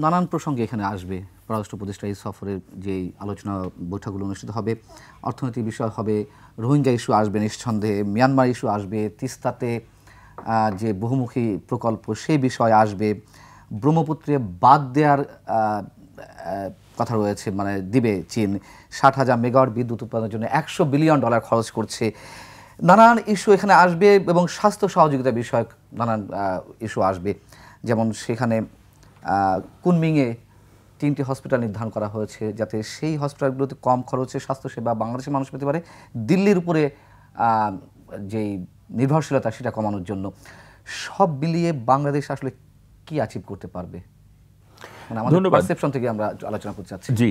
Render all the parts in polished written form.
নানান প্রসঙ্গে এখানে আসবে। পররাষ্ট্র উপদেষ্টা এই সফরের যে আলোচনা বৈঠকগুলো অনুষ্ঠিত হবে, অর্থনৈতিক বিষয় হবে, রোহিঙ্গা ইস্যু আসবে নিঃসন্দেহে, মিয়ানমার ইস্যু আসবে, তিস্তাতে যে বহুমুখী প্রকল্প সেই বিষয় আসবে, ব্রহ্মপুত্রে বাদ দেওয়ার কথা রয়েছে, মানে দিবে চীন 60,000 মেগাওয়াট বিদ্যুৎ উৎপাদনের জন্য $100 বিলিয়ন খরচ করছে। নানান ইস্যু এখানে আসবে এবং স্বাস্থ্য সহযোগিতা বিষয়ক নানান ইস্যু আসবে। যেমন সেখানে কুনমিংয়ে 3টি হসপিটাল নির্ধারণ করা হয়েছে যাতে সেই হসপিটালগুলোতে কম খরচে স্বাস্থ্যসেবা বাংলাদেশের মানুষ পেতে পারে, দিল্লির উপরে যেই নির্ভরশীলতা সেটা কমানোর জন্য। সব মিলিয়ে বাংলাদেশ আসলে কি অ্যাচিভ করতে পারবে, মানে আমাদের পারসেপশন থেকে আমরা আলোচনা করতে চাচ্ছি। জি,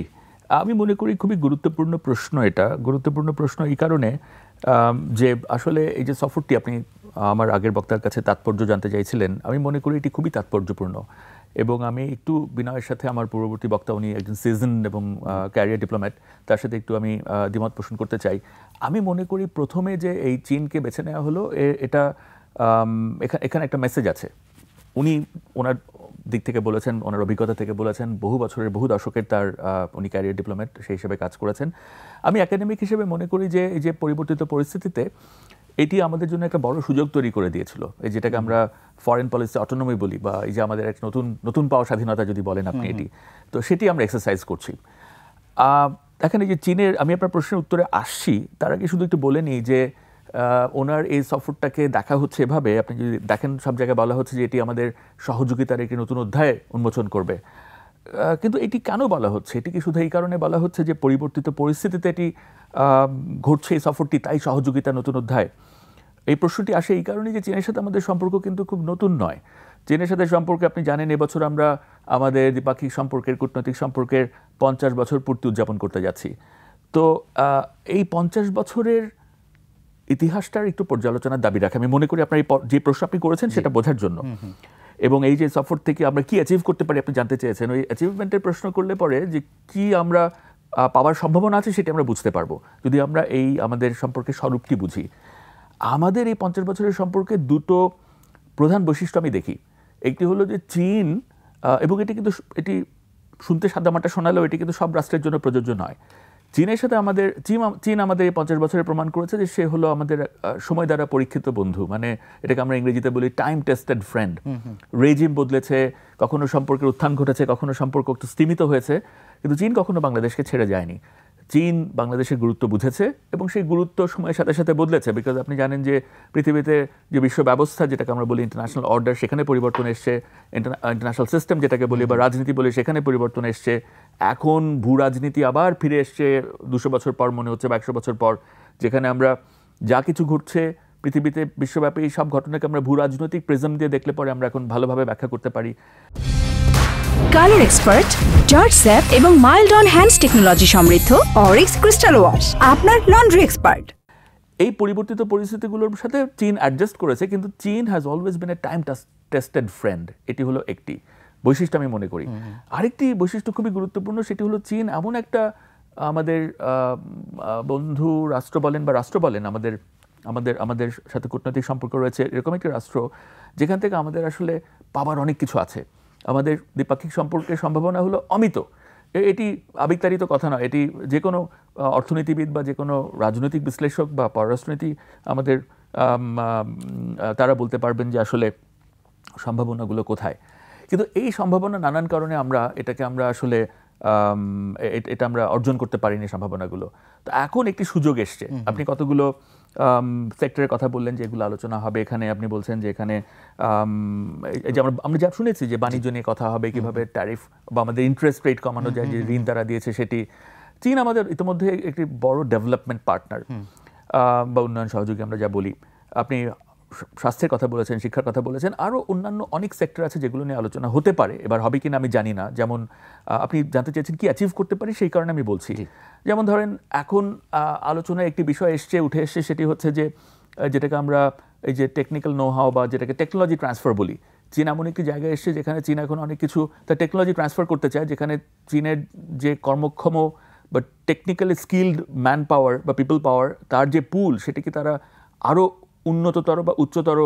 আমি মনে করি খুবই গুরুত্বপূর্ণ প্রশ্ন। এটা গুরুত্বপূর্ণ প্রশ্ন এই কারণে যে আসলে এই যে সফরটি আপনি আমার আগের বক্তার কাছে তাৎপর্য জানতে চাইছিলেন, আমি মনে করি এটি খুবই তাৎপর্যপূর্ণ। এবং আমি একটু বিনয়ের সাথে আমার পূর্ববর্তী বক্তা, উনি একজন সিজন এবং ক্যারিয়ার ডিপ্লোম্যাট, তার সাথে একটু আমি দ্বিমত পোষণ করতে চাই। আমি মনে করি প্রথমে যে এই চীনকে বেছে নেওয়া হলো, এটা এখানে একটা মেসেজ আছে। উনি ওনার দিক থেকে বলেছেন, ওনার অভিজ্ঞতা থেকে বলেছেন, বহু বছরের বহু দশকের তার উনি ক্যারিয়ার ডিপ্লোম্যাট, সেই হিসেবে কাজ করেছেন। আমি একাডেমিক হিসেবে মনে করি যে এই যে পরিবর্তিত পরিস্থিতিতে এটি আমাদের জন্য একটা বড় সুযোগ তৈরি করে দিয়েছিল। এই যেটাকে আমরা ফরেন পলিসি অটোনমি বলি, বা এই যে আমাদের এক নতুন পাওয়া স্বাধীনতা যদি বলেন আপনি, এটি তো সেটি আমরা এক্সারসাইজ করছি। দেখেন এই যে চীনের, আমি আপনার প্রশ্নের উত্তরে আসছি, তার আগে শুধু একটু বলে নিই যে ওনার এই সফরটাকে দেখা হচ্ছে এভাবে, আপনি যদি দেখেন সব জায়গায় বলা হচ্ছে যে এটি আমাদের সহযোগিতার একটি নতুন অধ্যায় উন্মোচন করবে। কিন্তু এটি কেন বলা হচ্ছে? এটি কি শুধু এই কারণে বলা হচ্ছে যে পরিবর্তিত পরিস্থিতিতে এটি ঘটছে এই সফরটি, তাই সহযোগিতার নতুন অধ্যায়? এই প্রশ্নটি আসে এই কারণে যে চীনের সাথে আমাদের সম্পর্ক কিন্তু খুব নতুন নয়। চীনের সাথে সম্পর্কে আপনি জানেন, এবছর আমরা আমাদের দ্বিপাক্ষিক সম্পর্কের, কূটনৈতিক সম্পর্কের 50 বছর পূর্তি উদযাপন করতে যাচ্ছি। তো এই 50 বছরের ইতিহাসটার একটু পর্যালোচনার দাবি রাখে। আমি মনে করি আপনার যে প্রশ্ন আপনি করেছেন সেটা বোঝার জন্য, এবং এই যে সফর থেকে আমরা কি অ্যাচিভ করতে পারি আপনি জানতে চেয়েছেন, ওই অ্যাচিভমেন্টের প্রশ্ন করলে পরে যে কি আমরা পাওয়ার সম্ভাবনা আছে সেটা আমরা বুঝতে পারবো যদি আমরা এই আমাদের সম্পর্কে স্বরূপটি বুঝি। আমাদের এই 50 বছরের সম্পর্কে দুটো প্রধান বৈশিষ্ট্য আমি দেখি। একটি হলো যে চীন, এবং এটি শুনতে সাদামাটা শোনালেও এটি কিন্তু সব রাষ্ট্রের জন্য প্রযোজ্য নয়। চীনের সাথে চীন আমাদের এই 50 বছরে প্রমাণ করেছে যে সে হলো আমাদের সময় দ্বারা পরীক্ষিত বন্ধু, মানে এটাকে আমরা ইংরেজিতে বলি টাইম টেস্টেড ফ্রেন্ড। রেজিম বদলেছে, কখনো সম্পর্কের উত্থান ঘটেছে, কখনো সম্পর্ক একটু স্তীমিত হয়েছে, কিন্তু চীন কখনো বাংলাদেশকে ছেড়ে যায়নি। চীন বাংলাদেশের গুরুত্ব বুঝেছে এবং সেই গুরুত্ব সময়ের সাথে সাথে বদলেছে। বিকজ আপনি জানেন যে পৃথিবীতে যে বিশ্ব ব্যবস্থা যেটাকে আমরা বলি ইন্টারন্যাশনাল অর্ডার, সেখানে পরিবর্তন এসছে। ইন্টারন্যাশনাল সিস্টেম যেটাকে বলি বা রাজনীতি বলি, সেখানে পরিবর্তন এসছে। এখন ভূ রাজনীতি আবার ফিরে এসছে 200 বছর পর মনে হচ্ছে, বা 100 বছর পর, যেখানে আমরা যা কিছু ঘটছে পৃথিবীতে বিশ্বব্যাপী এই সব ঘটনাকে আমরা ভূ রাজনৈতিক প্রিজম দিয়ে দেখলে পরে আমরা এখন ভালোভাবে ব্যাখ্যা করতে পারি। কালার এক্সপার্ট, জর্জ স্যাপ এবং মাইল্ড অন হ্যান্ডস টেকনোলজি সমৃদ্ধ অরিক্স ক্রিস্টাল ওয়াশ আপনার লন্ড্রি এক্সপার্ট। এই পরিবর্তিত পরিস্থিতিগুলোর সাথে চীন অ্যাডজাস্ট করেছে, কিন্তু চীন has always been a time tested friend. এটি হলো একটি বৈশিষ্ট্য আমি মনে করি। আরেকটি বৈশিষ্ট্য খুবই গুরুত্বপূর্ণ, সেটি হলো চীন এমন একটা আমাদের বন্ধু রাষ্ট্র বলেন বা রাষ্ট্র বলেন, আমাদের সাথে কূটনৈতিক সম্পর্ক রয়েছে, এরকম একটি রাষ্ট্র যেখান থেকে আমাদের আসলে পাবার অনেক কিছু আছে। আমাদের দ্বিপাক্ষিক সম্পর্কের সম্ভাবনা হলো অমিত। এটি আবেগতাড়িত কথা নয়, এটি যে কোনো অর্থনীতিবিদ বা যে কোনো রাজনৈতিক বিশ্লেষক বা পররাষ্ট্রনীতি আমাদের তারা বলতে পারবেন যে আসলে সম্ভাবনাগুলো কোথায়। কিন্তু এই সম্ভাবনা নানান কারণে এটাকে আমরা আসলে এটা আমরা অর্জন করতে পারিনি সম্ভাবনাগুলো। তো এখন একটি সুযোগ এসছে। আপনি কতগুলো সেক্টরের কথা বললেন যে এগুলো আলোচনা হবে এখানে। আপনি বলছেন যে এখানে যে আমরা যা শুনেছি যে বাণিজ্য নিয়ে কথা হবে, কিভাবে ট্যারিফ বা আমাদের ইন্টারেস্ট রেট কমানো যায়, যে ঋণ তারা দিয়েছে সেটি। চীন আমাদের ইতিমধ্যে একটি বড় ডেভেলপমেন্ট পার্টনার বা উন্নয়ন সহযোগী আমরা যা বলি। আপনি স্বাস্থ্যের কথা বলেছেন, শিক্ষার কথা বলেছেন, আরও অন্যান্য অনেক সেক্টর আছে যেগুলো নিয়ে আলোচনা হতে পারে। এবার হবে কিনা আমি জানি না। যেমন আপনি জানতে চেয়েছেন কি অ্যাচিভ করতে পারি, সেই কারণে আমি বলছি। যেমন ধরেন এখন আলোচনায় একটি বিষয় উঠে এসছে, সেটি হচ্ছে যে যেটাকে আমরা এই যে টেকনিক্যাল নো হাউ বা যেটাকে টেকনোলজি ট্রান্সফার বলি। চীন এমন একটি জায়গায় এসছে যেখানে চীন এখন অনেক কিছু তার টেকনোলজি ট্রান্সফার করতে চায়, যেখানে চীনের যে কর্মক্ষম বা টেকনিক্যালি স্কিলড ম্যান পাওয়ার বা পিপল পাওয়ার, তার যে পুল, সেটিকে তারা আরও উন্নততর বা উচ্চতর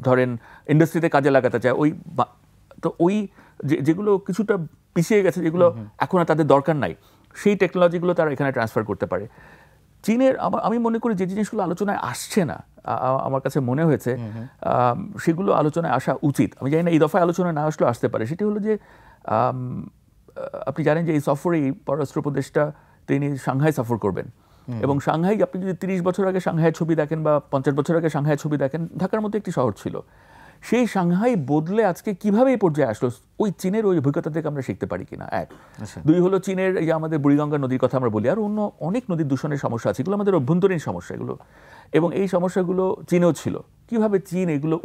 ধরেন ইন্ডাস্ট্রিতে কাজে লাগাতে চায়। ওই তো ওই যেগুলো কিছুটা পিছিয়ে গেছে, যেগুলো এখন আর তাদের দরকার নাই, সেই টেকনোলজিগুলো তারা এখানে ট্রান্সফার করতে পারে। চীনের আমি মনে করি যে জিনিসগুলো আলোচনায় আসছে না, আমার কাছে মনে হয়েছে সেগুলো আলোচনায় আসা উচিত। আমি জানি না এই দফায় আলোচনায় না আসলেও আসতে পারে। সেটি হলো যে আপনি জানেন যে এই সফরেই পররাষ্ট্র উপদেষ্টা তিনি সাংহাই সফর করবেন, এবং সাংহাই আপনি যদি 30 বছর আগে সাংহাইয়ের ছবি দেখেন বা 50 বছর আগে সাংহাইয়ের ছবি দেখেন, ঢাকার মতো একটি শহর ছিল। সেই সাংহাই বদলে আজকে কিভাবে এই পর্যায়ে আসলো, ওই চীনের ওই অভিজ্ঞতা থেকে আমরা শিখতে পারি কিনা, এক। দুই হলো চীনের এই যে আমাদের বুড়িগঙ্গা নদীর কথা আমরা বলি, আর অন্য অনেক নদীর দূষণের সমস্যা আছে, এগুলো আমাদের অভ্যন্তরীণ সমস্যা এগুলো, এবং এই সমস্যাগুলো চীনেও ছিল। কিভাবে চীন এগুলো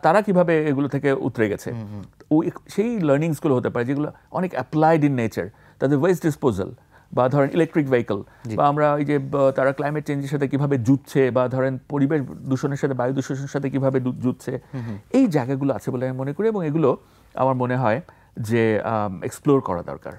তারা কিভাবে এগুলো থেকে উতরে গেছে, ওই সেই লার্নিংসগুলো হতে পারে যেগুলো অনেক অ্যাপ্লাইড ইন নেচার। তাদের ওয়েস্ট ডিসপোজাল, বা ধরেন ইলেকট্রিক ভেহিকল, বা আমরা এই যে তারা ক্লাইমেট চেঞ্জের সাথে কিভাবে যুদ্ধছে, বা ধরেন পরিবেশ দূষণের সাথে বায়ু দূষণের সাথে কিভাবে যুদ্ধছে, এই জায়গাগুলো আছে বলে আমি মনে করি, এবং এগুলো আমার মনে হয় যে এক্সপ্লোর করা দরকার।